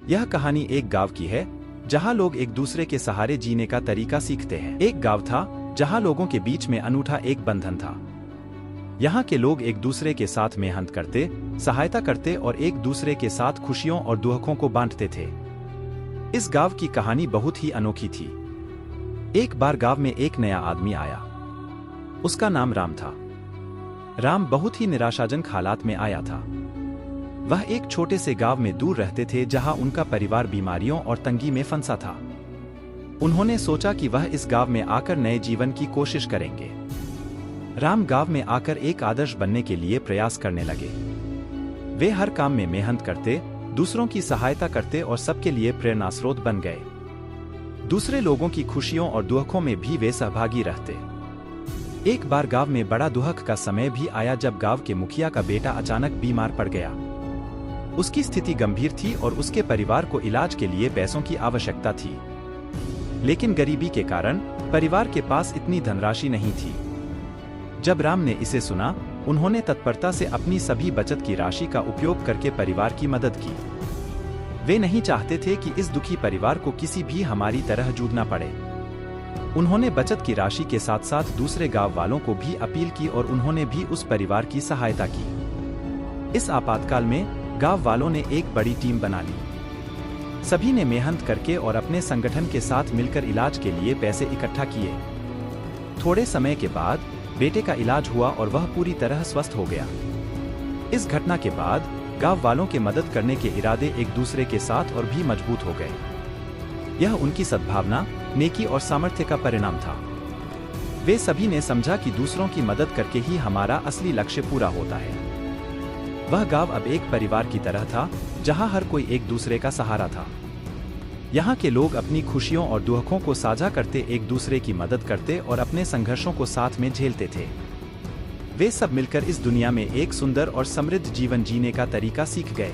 यह कहानी एक गांव की है जहां लोग एक दूसरे के सहारे जीने का तरीका सीखते हैं। एक गांव था जहां लोगों के बीच में अनूठा एक बंधन था। यहाँ के लोग एक दूसरे के साथ मेहनत करते, सहायता करते और एक दूसरे के साथ खुशियों और दुखों को बांटते थे। इस गांव की कहानी बहुत ही अनोखी थी। एक बार गांव में एक नया आदमी आया। उसका नाम राम था। राम बहुत ही निराशाजनक हालात में आया था। वह एक छोटे से गांव में दूर रहते थे जहां उनका परिवार बीमारियों और तंगी में फंसा था। उन्होंने सोचा कि वह इस गांव में आकर नए जीवन की कोशिश करेंगे। राम गांव में आकर एक आदर्श बनने के लिए प्रयास करने लगे। वे हर काम में मेहनत करते, दूसरों की सहायता करते और सबके लिए प्रेरणा स्रोत बन गए। दूसरे लोगों की खुशियों और दुखों में भी वे सहभागी रहते। एक बार गांव में बड़ा दुख का समय भी आया जब गांव के मुखिया का बेटा अचानक बीमार पड़ गया। उसकी स्थिति गंभीर थी और उसके परिवार को इलाज के लिए पैसों की आवश्यकता थी। लेकिन गरीबी के कारण परिवार के पास इतनी धनराशि नहीं थी। जब राम ने इसे सुना, उन्होंने तत्परता से अपनी सभी बचत की राशि का उपयोग करके परिवार की मदद की। वे नहीं चाहते थे कि इस दुखी परिवार को किसी भी हमारी तरह जूझना पड़े। उन्होंने बचत की राशि के साथ साथ दूसरे गांव वालों को भी अपील की और उन्होंने भी उस परिवार की सहायता की। इस आपातकाल में गांव वालों ने एक बड़ी टीम बना ली। सभी ने मेहनत करके और अपने संगठन के साथ मिलकर इलाज के लिए पैसे इकट्ठा किए। थोड़े समय के बाद बेटे का इलाज हुआ और वह पूरी तरह स्वस्थ हो गया। इस घटना के बाद गांव वालों के मदद करने के इरादे एक दूसरे के साथ और भी मजबूत हो गए। यह उनकी सद्भावना, नेकी और सामर्थ्य का परिणाम था। वे सभी ने समझा कि दूसरों की मदद करके ही हमारा असली लक्ष्य पूरा होता है। वह गांव अब एक परिवार की तरह था, जहां हर कोई एक दूसरे का सहारा था। यहाँ के लोग अपनी खुशियों और दुखों को साझा करते, एक दूसरे की मदद करते और अपने संघर्षों को साथ में झेलते थे। वे सब मिलकर इस दुनिया में एक सुंदर और समृद्ध जीवन जीने का तरीका सीख गए।